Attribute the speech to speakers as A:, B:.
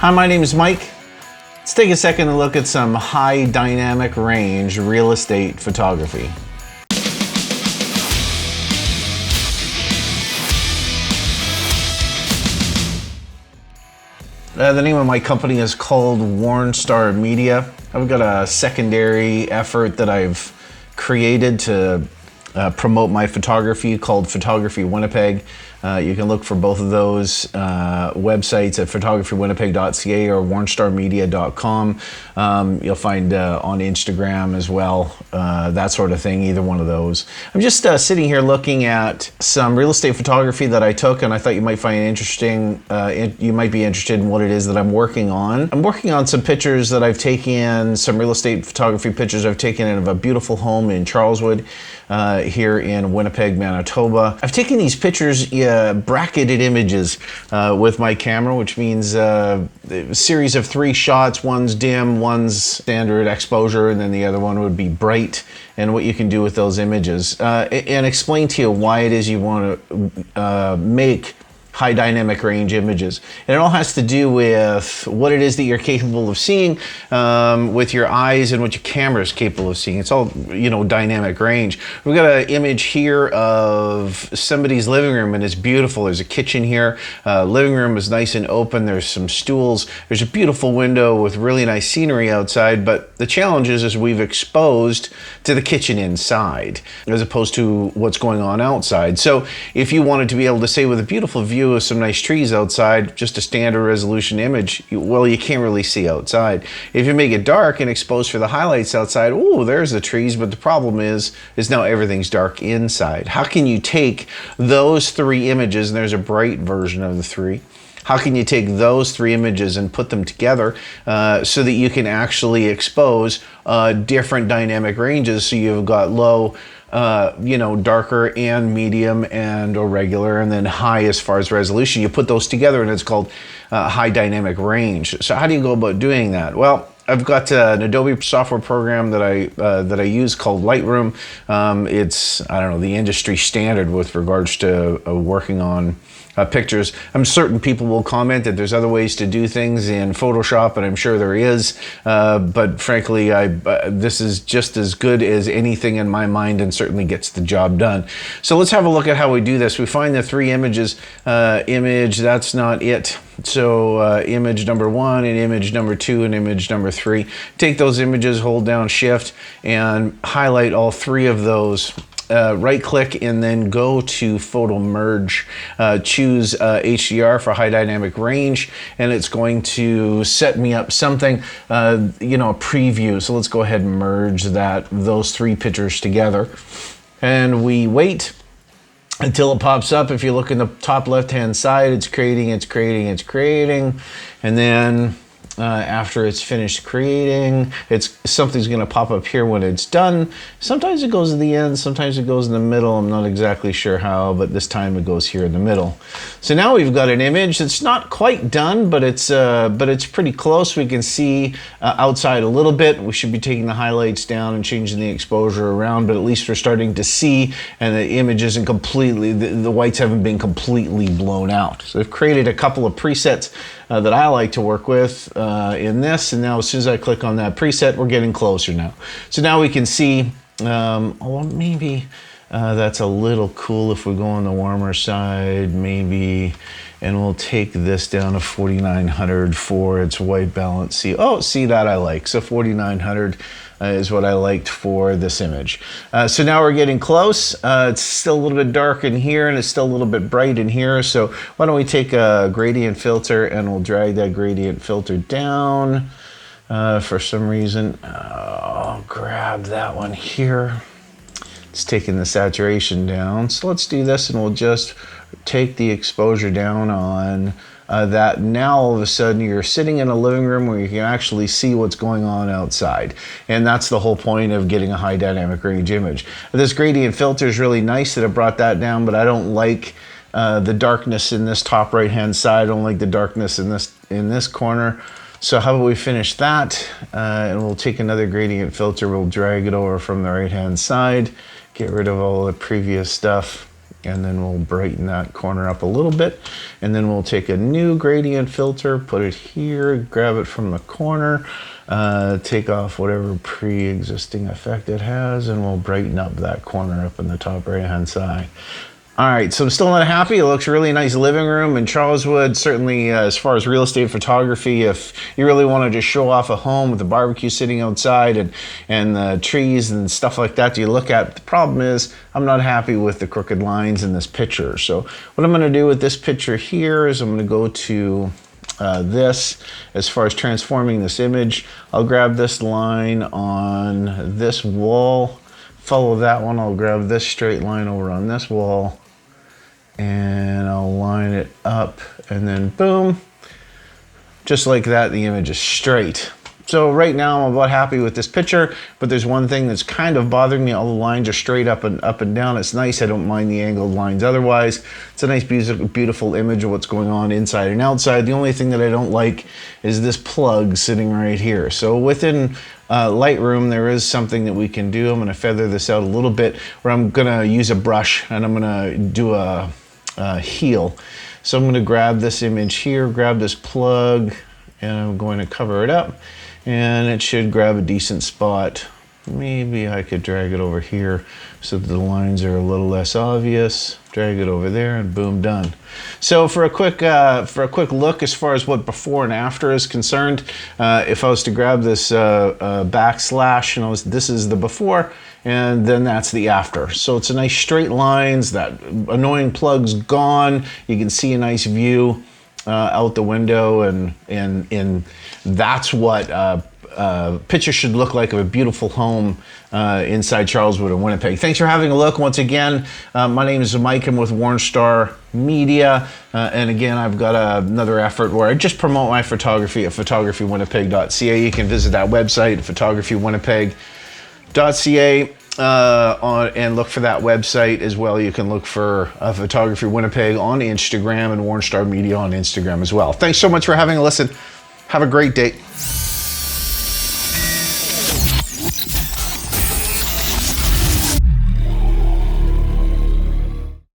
A: Hi, my name is Mike. Let's take a second to look at some high dynamic range real estate photography. The name of my company is called Warnstar Media. I've got a secondary effort that I've created to promote my photography called Photography Winnipeg. You can look for both of those websites at photographywinnipeg.ca or warnstarmedia.com. You'll find on Instagram as well, that sort of thing, either one of those. I'm just sitting here looking at some real estate photography that I took, and I thought you might find it interesting. You might be interested in what it is that I'm working on. I'm working on some pictures that I've taken, some real estate photography pictures I've taken of a beautiful home in Charleswood, here in Winnipeg, Manitoba. I've taken these pictures, bracketed images with my camera, which means a series of 3 shots. One's dim, one's standard exposure, and then the other one would be bright, and what you can do with those images. And explain to you why it is you want to make high dynamic range images. And it all has to do with what it is that you're capable of seeing with your eyes and what your camera is capable of seeing. It's all, dynamic range. We've got an image here of somebody's living room, and it's beautiful. There's a kitchen here. Living room is nice and open. There's some stools. There's a beautiful window with really nice scenery outside, but the challenge is we've exposed to the kitchen inside as opposed to what's going on outside. So if you wanted to be able to say with a beautiful view with some nice trees outside, just a standard resolution image, well, you can't really see outside. If you make it dark and expose for the highlights outside, oh, there's the trees, but the problem is now everything's dark inside. How can you take those 3 images, and there's a bright version of the 3, how can you take those 3 images and put them together so that you can actually expose different dynamic ranges? So you've got low, darker and medium and or regular, and then high as far as resolution. You put those together and it's called high dynamic range. So how do you go about doing that? Well, I've got an Adobe software program that I use called Lightroom. It's, the industry standard with regards to working on pictures. I'm certain people will comment that there's other ways to do things in Photoshop, and I'm sure there is, but frankly, this is just as good as anything in my mind and certainly gets the job done. So let's have a look at how we do this. We find the 3 images. Image, that's not it. So image number 1 and image number 2 and image number 3. Take those images, hold down Shift, and highlight all 3 of those. Right click and then go to Photo Merge. Choose HDR for high dynamic range, and it's going to set me up something, a preview. So let's go ahead and merge those 3 pictures together, and we wait until it pops up. If you look in the top left hand side, it's creating, and then after it's finished creating, something's going to pop up here when it's done. Sometimes it goes at the end, sometimes it goes in the middle. I'm not exactly sure how, but this time it goes here in the middle. So now we've got an image that's not quite done, but it's pretty close. We can see outside a little bit. We should be taking the highlights down and changing the exposure around, but at least we're starting to see, and the image isn't completely, the whites haven't been completely blown out. So I've created a couple of presets that I like to work with in this, and now as soon as I click on that preset, we're getting closer now. So now we can see, maybe that's a little cool if we go on the warmer side, maybe, and we'll take this down to 4900 for its white balance. See that I like. So 4900 is what I liked for this image. So now we're getting close. It's still a little bit dark in here, and it's still a little bit bright in here. So why don't we take a gradient filter, and we'll drag that gradient filter down for some reason. I'll grab that one here. It's taking the saturation down. So let's do this, and we'll just take the exposure down on that. Now all of a sudden you're sitting in a living room where you can actually see what's going on outside, and that's the whole point of getting a high dynamic range image. This gradient filter is really nice that it brought that down, but I don't like the darkness in this top right hand side. I don't like the darkness in this corner. So how about we finish that, and we'll take another gradient filter, we'll drag it over from the right hand side, get rid of all the previous stuff, and then we'll brighten that corner up a little bit, and then we'll take a new gradient filter, put it here, grab it from the corner, take off whatever pre-existing effect it has, and we'll brighten up that corner up in the top right hand side. All right, so I'm still not happy. It looks really nice living room in Charleswood. Certainly, as far as real estate photography, if you really want to just show off a home with a barbecue sitting outside and the trees and stuff like that you look at, the problem is I'm not happy with the crooked lines in this picture. So what I'm going to do with this picture here is I'm going to go to this. As far as transforming this image, I'll grab this line on this wall, follow that one. I'll grab this straight line over on this wall, and I'll line it up, and then boom, just like that, the image is straight. So right now I'm about happy with this picture, but there's one thing that's kind of bothering me. All the lines are straight up and down. It's nice. I don't mind the angled lines otherwise. It's a nice, beautiful image of what's going on inside and outside. The only thing that I don't like is this plug sitting right here. So within Lightroom, there is something that we can do. I'm going to feather this out a little bit, where I'm going to use a brush and I'm going to do a heel. So I'm going to grab this image here, grab this plug, and I'm going to cover it up, and it should grab a decent spot. Maybe I could drag it over here so that the lines are a little less obvious. Drag it over there, and boom, done. So for a quick look as far as what before and after is concerned, if I was to grab this backslash, you know, this is the before, and then that's the after. So it's a nice straight lines. That annoying plug's gone. You can see a nice view out the window, and that's what picture should look like of a beautiful home inside Charleswood and Winnipeg. Thanks for having a look once again. My name is Mike. I'm with Warnstar Media, and again, I've got another effort where I just promote my photography at photographywinnipeg.ca. You can visit that website, photographywinnipeg.ca, and look for that website as well. You can look for Photography Winnipeg on Instagram and Warnstar Media on Instagram as well. Thanks so much for having a listen. Have a great day.